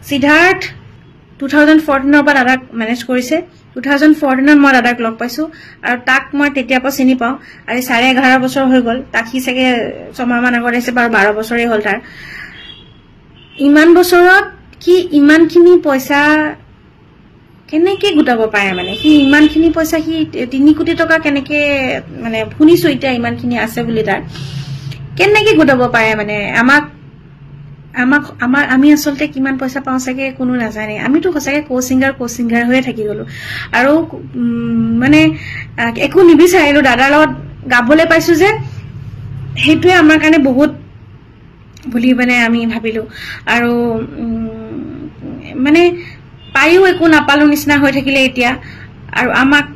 সিদ্ধাৰ্থ 2014 পৰা দাদাক মেনেজ কৰিছে 2014 মই দাদাক লগ পাইছো আৰু তাক মই তেতিয়া পৰা চিনি পাওঁ আৰু 11.5 বছৰ হৈ গল তাক সি চাগে 6 মাহ মান আগত আহিছে বাৰু 12 বছৰেই হ'ল তাৰ ইমান বছৰত কি ইমানখিনি পইচা কেনেকে গুটাব পাৰে মানে সি ইমানখিনি পইচা সি 3 কোটি টকা কেনেকে মানে শুনিছো এতিয়া ইমানখিনি আছে বুলি তাৰ কেনেকে গুটাব পাৰে মানে আমি আসলতে কিমান পইচা পাওঁ চাগে কোনো নাজানে আমিতো সঁচাকে কোচিংগাৰ হৈয়ে থাকি গলো আৰু মানে একো নিবিচাৰিলো দাদাৰ লগত গাবলৈ পাইছো যে হেতুৱে আমাৰ কাৰণে বহুত বুলি মানে আমি ভাবিলো আৰু মানে পাইও একো নাপালো নিচিনা হৈ থাকিলে এতিয়া আৰু আমাক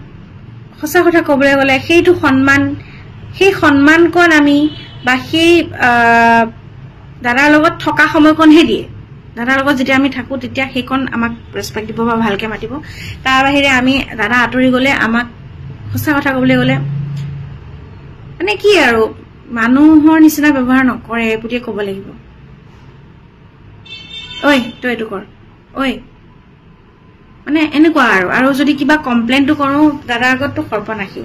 সঁচা কথা ক'বলৈ গলে সেইটো সন্মান কোন আমি বা সেই দাদাৰ লগত থকা সময়কণহে দিয়ে দাদাৰ লগত যেতিয়া আমি থাকো তেতিয়া সেইকণ আমাক ৰেসপেক্ট দিব বা ভালকে মাতিব তাৰ বাহিৰে আমি দাদা আঁতৰি গলে আমাক সঁচা কথা ক'বলৈ গলে মানে কি আৰু মানুহৰ নিচিনা ব্যৱহাৰ নকৰে বুলিয়ে ক'ব লাগিব ঐ তই এইটো কৰ ঐ মানে এনেকুৱা আৰু যদি কিবা কমপ্লেইনটো কৰো দাদাৰ আগততো সৰ্বনাশী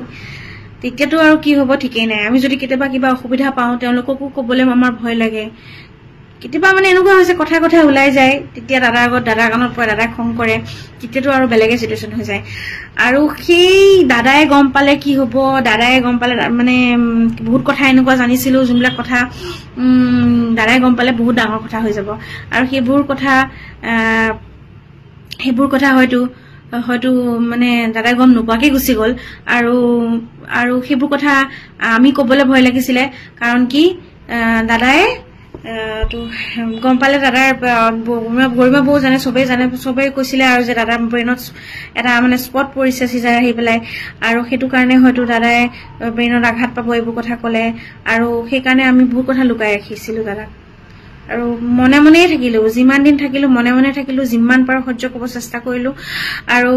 তেতিয়াতো আৰু কি হ'ব ঠিকই নাই আমি যদি কেতিয়াবা কিবা অসুবিধা পাওঁ তেওঁলোককো ক'বলৈ আমাৰ ভয় লাগে কেতিয়াবা মানে এনেকুৱা হৈছে কথা ওলাই যায় তেতিয়া দাদাৰ আগত দাদাৰ কাণত পৰে দাদাই খং কৰে তেতিয়াতো আৰু বেলেগে সিচুৱেচন হৈ যায় আৰু সেই দাদাই গম পালে কি হ'ব দাদাই গম পালে মানে বহুত কথা এনেকুৱা জানিছিলো যোনবিলাক কথা দাদাই গম পালে বহুত ডাঙৰ কথা হৈ যাব আৰু সেইবোৰ কথা হয়তো মানে দাদাই গম নোপোৱাকে গুচি গ'ল আৰু সেইবোৰ কথা আমি ক'বলৈ ভয় লাগিছিলে কাৰণ কি দাদাই তো গম পালে দাদাৰ গৰিমা বৌ জানে সবেই কৈছিলে আৰু যে দাদাৰ ব্ৰেইনত এটা মানে স্পট পৰিছে সিজাৰ আহি পেলাই আৰু সেইটো কাৰণে হয়তো দাদাই ব্ৰেইনত আঘাত পাব এইবোৰ কথা ক'লে আৰু সেইকাৰণে আমি বহুত কথা লুকাই ৰাখিছিলো দাদাক আৰু মনে থাকিলো যিমান দিন থাকিলো মনে থাকিলো যিমান পাৰো সহ্য কৰিব চেষ্টা কৰিলো আৰু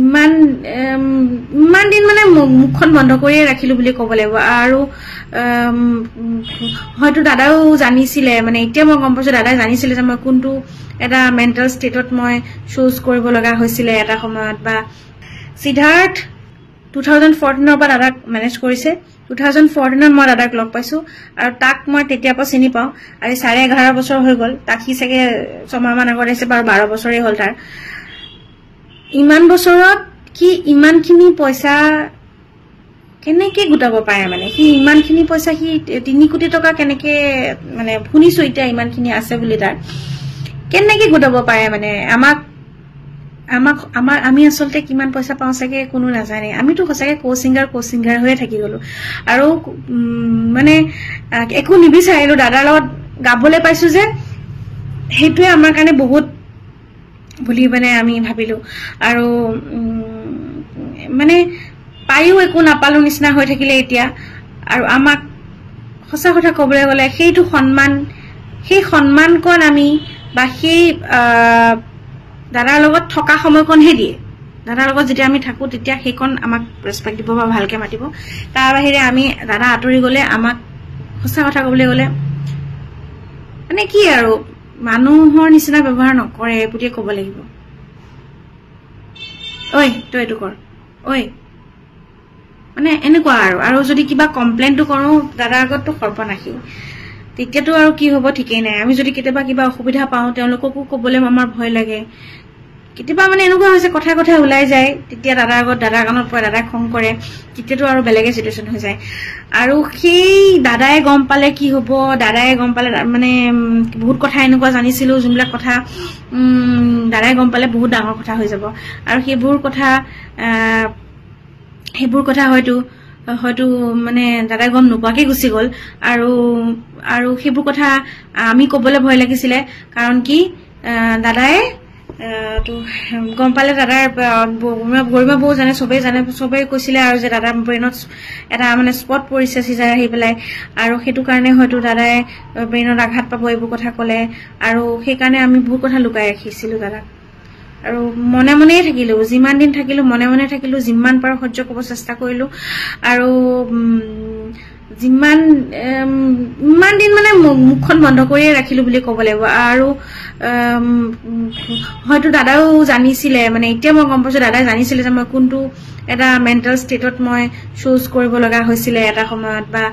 ইমান দিন মানে মুখখন বন্ধ কৰিয়ে ৰাখিলো বুলি ক'ব লাগিব আৰু হয়তো দাদাও জানিছিলে মানে এতিয়া মই গম পাইছো দাদাই জানিছিলে যে মই কোনটো এটা মেন্টাল ষ্টেটত মই চুজ কৰিব লগা হৈছিলে এটা সময়ত বা সিদ্ধাৰ্থ 2014 পৰা দাদাক মেনেজ কৰিছে 2014 মই দাদাক লগ পাইছো আৰু তাক মই তেতিয়া পৰা চিনি পাওঁ আৰু 11.5 বছৰ হৈ গল তাক সি চাগে 6 মাহ মান আগত আহিছে বাৰু 12 বছৰেই হ'ল তাৰ ইমান বছৰত কি ইমানখিনি পইচা কেনেকে গুটাব পাৰে মানে সি ইমানখিনি পইচা সি 3 কোটি টকা কেনেকে মানে শুনিছো এতিয়া ইমানখিনি আছে বুলি তাৰ কেনেকে গুটাব পাৰে মানে আমি আসলতে কিমান পইচা পাওঁ চাগে কোনো নাজানে আমিতো সঁচাকে কোচিংগাৰ হৈয়ে থাকি গলো আৰু মানে একো নিবিচাৰিলো দাদাৰ লগত গাবলৈ পাইছো যে হেতুৱে আমাৰ কাৰণে বহুত বুলি মানে আমি ভাবিলো আৰু মানে পাইও একো নাপালো নিচিনা হৈ থাকিলে এতিয়া আৰু আমাক সঁচা কথা ক'বলৈ গলে সেইটো সন্মান কোন আমি বা সেই দাদাৰ লগত থকা সময়কণহে দিয়ে দাদাৰ লগত যেতিয়া আমি থাকো তেতিয়া সেইকণ আমাক ৰেসপেক্ট দিব বা ভালকে মাতিব তাৰ বাহিৰে আমি দাদা আঁতৰি গলে আমাক সঁচা কথা ক'বলৈ গলে মানে কি আৰু মানুহৰ নিচিনা ব্যৱহাৰ নকৰে বুলিয়ে ক'ব লাগিব ঐ তই এইটো কৰ ঐ মানে এনেকুৱা আৰু যদি কিবা কমপ্লেইনটো কৰো দাদাৰ আগততো সৰ্বনাশী তেতিয়াতো আৰু কি হ'ব ঠিকই নাই আমি যদি কেতিয়াবা কিবা অসুবিধা পাওঁ তেওঁলোককো ক'বলৈ আমাৰ ভয় লাগে কেতিয়াবা মানে এনেকুৱা হৈছে কথা ওলাই যায় তেতিয়া দাদাৰ আগত দাদাৰ কাণত পৰে দাদাই খং কৰে তেতিয়াতো আৰু বেলেগে সিচুৱেচন হৈ যায় আৰু সেই দাদাই গম পালে কি হ'ব দাদাই গম পালে মানে বহুত কথা এনেকুৱা জানিছিলো যোনবিলাক কথা দাদাই গম পালে বহুত ডাঙৰ কথা হৈ যাব আৰু সেইবোৰ কথা হয়তো মানে দাদাই গম নোপোৱাকে গুচি গ'ল আৰু সেইবোৰ কথা আমি ক'বলৈ ভয় লাগিছিলে কাৰণ কি দাদাই তো গম পালে দাদাৰ গৰিমা বৌ জানে সবেই কৈছিলে আৰু যে দাদাৰ ব্ৰেইনত এটা মানে স্পট পৰিছে সিজাৰ আহি পেলাই আৰু সেইটো কাৰণে হয়তো দাদাই ব্ৰেইনত আঘাত পাব এইবোৰ কথা ক'লে আৰু সেইকাৰণে আমি বহুত কথা লুকাই ৰাখিছিলো দাদাক আৰু মনে থাকিলো যিমান দিন থাকিলো মনে থাকিলো যিমান পাৰো সহ্য কৰিব চেষ্টা কৰিলো আৰু যিমান ইমান দিন মানে মুখখন বন্ধ কৰিয়ে ৰাখিলো বুলি ক'ব লাগিব আৰু হয়তো দাদাও জানিছিলে মানে এতিয়া মই গম পাইছো দাদাই জানিছিলে যে মই কোনটো এটা মেণ্টেল ষ্টেটত মই শ্ব'জ কৰিব লগা হৈছিলে এটা সময়ত বা